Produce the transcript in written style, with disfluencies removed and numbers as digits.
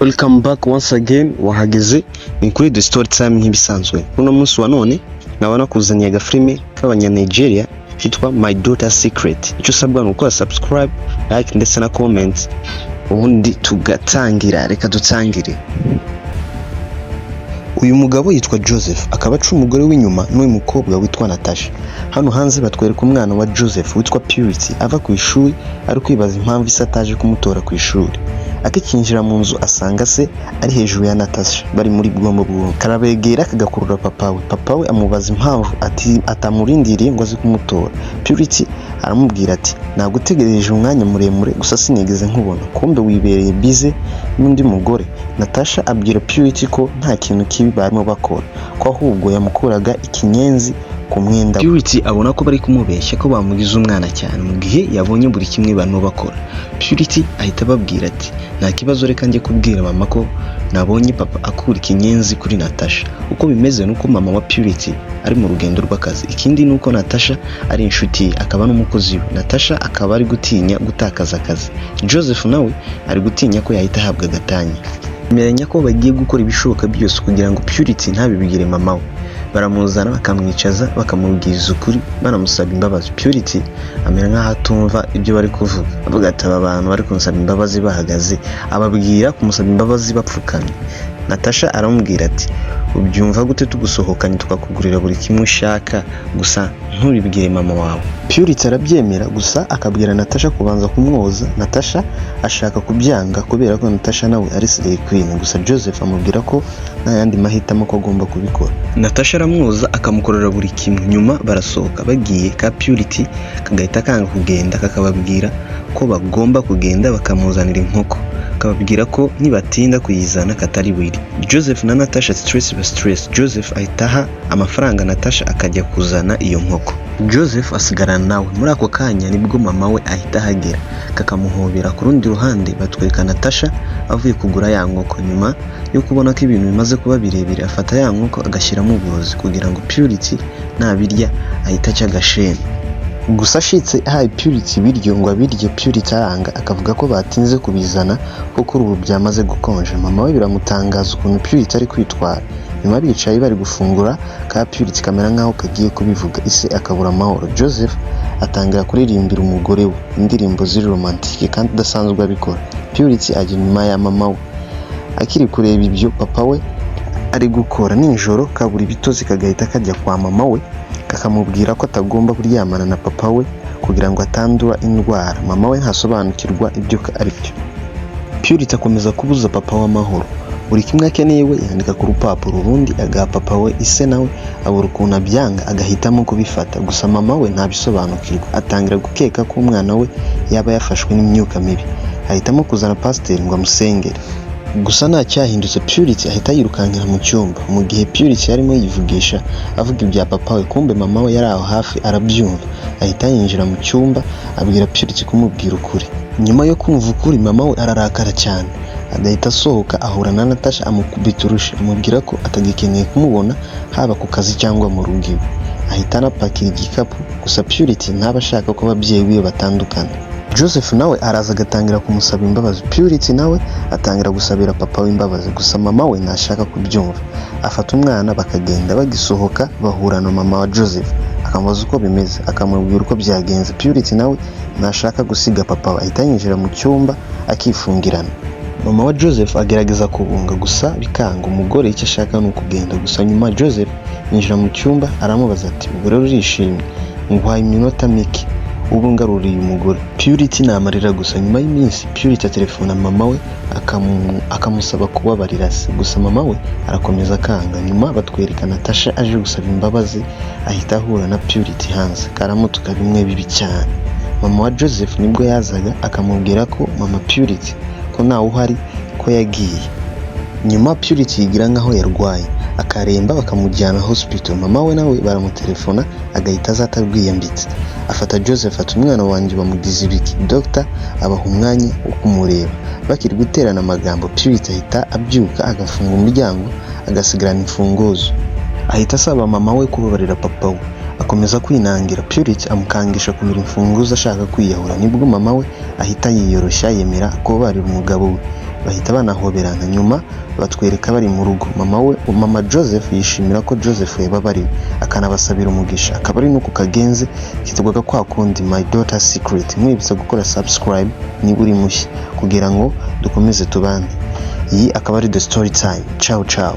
Welcome back once again. Wahageze ni kuri The Story Time nk'ibisanzwe. Uno munsi wa none nkabona kuzaniye agafilme k'abanya Nigeria kitwa My Daughter's Secret. Icyo usabwa ni ukora subscribe, like ndetse na comment. Ubundi tugatangira, reka dutangire. Uyu mugabo yitwa Joseph, akaba aca umugore w'inyuma n'uyu mukobwa witwa Natasha. Hano hanze batwereka umwana wa Joseph witwa Purity ava ku ishuri ari kwibaza impamvu isa ataje kumutora ku ishuri. Akikinjira mu nzu asanga se ari hejuru ya Natasha bari muri bwombo. Karabegera kagakurura papa we amubaza impamvu atamurindiriye ngo aze kumutora. Purity aramubwira ati nagutegereje umwanya muremure gusa sinigeze nkubona, kumbe wibereye bize n'undi mugore. Natasha abwira Purity ko nta kintu kibi barimo bakora, ko ahubwo yamukuraga ikinyenzi ku mwenda. Purity abona ko bari kumubeshya ko bamugize umwana cyane mu gihe yabonye buri kimwe barimo bakora. Purity ahita ababwira ati nta kibazo, reka njye kubwira mama ko nabonye papa akura ikinyenzi kuri Natasha. Uko bimeze nuko mama wa Purity ari mu rugendo rw'akazi, ikindi nuko Natasha ari inshuti akaba n'umukozi we. Natasha akaba ari gutinya gutakaza akazi. Joseph nawe ari gutinya ko yahita ahabwa gatanya. Merenya ko bagiye gukora ibishoboka byose kugira ngo Purity ntabibigire mama we. Baramuzana bakamwicaza bakamubwiza ukuri banamusaba imbabazi. Purity amera nk'aho atumva ibyo bari kuvuga, avuga ati aba bantu bari kumusaba imbabazi bahagaze, ababwira kumusaba imbabazi bapfukamye. Natasha aramubwira ati ubyumva gute tugusohokanye tukakugurira buri kimwe ushaka gusa ntubibwire mama wawe? Purity arabyemera gusa akabwira Natasha kubanza kumwoza. Natasha ashaka kubyanga kubera ko Natasha nawe ari slay queen, gusa Joseph amubwira ko nta yandi mahitamo ko agomba kubikora. Natasha aramwoza akamukorera buri kimwe, nyuma barasohoka. Bagiye ka Purity kagahita kanga kugenda, kakababwira ko bagomba kugenda bakamuzanira inkoko, akababwira ko nibatinda kuyizana katari buri. Joseph na Natasha stress. Joseph ahitaha amafaranga Natasha akajya kuzana iyo nkoko. Joseph asigarana nawe. Muri ako kanya nibwo mama we ahita ahagera kakamuhobera. Ku rundi ruhande batwereka Natasha avuye kugura ya nkoko. Nyuma yo kubona ko ibintu bimaze kuba birebire afata ya nkoko agashyiramo uburozi kugira ngo Purity nabirya ahita aca agasheni. Gusa ashitse ahaye Purity ibiryo ngo abirye, Purity aranga akavuga ko batinze kubizana kuko ubu byamaze gukonja. Mama we biramutangaza ukuntu Purity ari kwitwara. Nyuma bicaye bari gufungura, ka Purity kamera nkaho kagiye kubivuga, ise akabura amahoro. Joseph atangira kuririmbira umugore we indirimbo ziri romantike kandi udasanzwe abikora. Purity ajya inyuma ya mama we. Akiri kureba ibyo papa we ari gukora, nijoro kabura ibitozi kagahita kajya kwa mama we kakamubwira ko atagomba kuryamana na papa we kugira ngo atandura indwara. Mama we ntasobanukirwa ibyo ari byo. Purity akomeza kubuza papa we amahoro. Buri kimwe akeneye we yandika ku rupapuro, ubundi agaha papa we. Ise nawe abura ukuntu abyanga agahitamo kubifata, gusa mama we ntabisobanukirwa. Atangira gukeka ko umwana we yaba yafashwe n'imyuka mibi, ahitamo kuzana pasiteri ngo amusengere. Gusa nta cyahindutse. Purity ahita yirukankira mu cyumba. Mu gihe Purity yarimo yivugisha avuga ibya papa we, kumbe mama we yari aho hafi arabyumva. Ahita yinjira mu cyumba abwira Purity kumubwira ukuri. Nyuma yo kumva ukuri mama we ararakara cyane, agahita asohoka ahura na Natasha amukubita urushi, amubwira ko atagikeneye kumubona haba ku kazi cyangwa mu rugo iwe. Ahita anapakira igikapu, gusa Purity ntaba ashaka ko ababyeyi biwe batandukana. Joseph nawe araza agatangira kumusaba imbabazi. Purity nawe atangira gusabira papa we imbabazi, gusa mama we ntashaka kubyumva. Afata umwana bakagenda. Bagisohoka bahura na mama wa Joseph akamubaza uko bimeze, akamubwira uko byagenze. Purity nawe ntashaka gusiga papa we, ahita yinjira mu cyumba akifungirana. Mama wa Joseph agerageza kubunga gusa bikanga. Umugore icyo ashaka ni ukugenda gusa. Nyuma Joseph yinjira mu cyumba aramubaza ati ubwo rero urishimye? Nguhaye iminota mike ubu ngaruriye umugore. Purity namarira gusa. Nyuma y'iminsi Purity atelefona mama we akamusaba kubabarira se, gusa mama we arakomeza akanga. Nyuma batwereka Natasha aje gusaba imbabazi, ahita ahura na Purity hanze karamutuka bimwe bibi cyane. Mama wa Joseph nibwo yazaga akamubwira ko mama Purity ko ntawe uhari, ko yagiye. Nyuma Purity yigira nkaho yarwaye akaremba bakamujyana hospital. Mama we nawe baramutelefona agahita azata rwiyambitse. Afata Joseph ati umwana wanjye bamugize ibiki? Dr abaha umwanya wo kumureba. Bakiri guterana amagambo Purity ahita abyuka agafunga umuryango agasigarana imfunguzo. Ahita asaba mama we kubabarira papa we, akomeza kwinangira. Purity amukangisha kumira imfunguzo ashaka kwiyahura. Nibwo mama we ahita yiyoroshya yemera kubabarira umugabo we. bahita banahoberana. Nyuma batwereka bari mu rugo, mama Joseph yishimira ko Joseph yababariwe akanabasabira umugisha. Akaba ari nuko kagenze kitwaga kwa kundi My Daughter Secret. Mwibutsa gukora subscribe niba uri mushya kugira ngo dukomeze tubane. Iyi akaba ari The Story Time. Ciao ciao.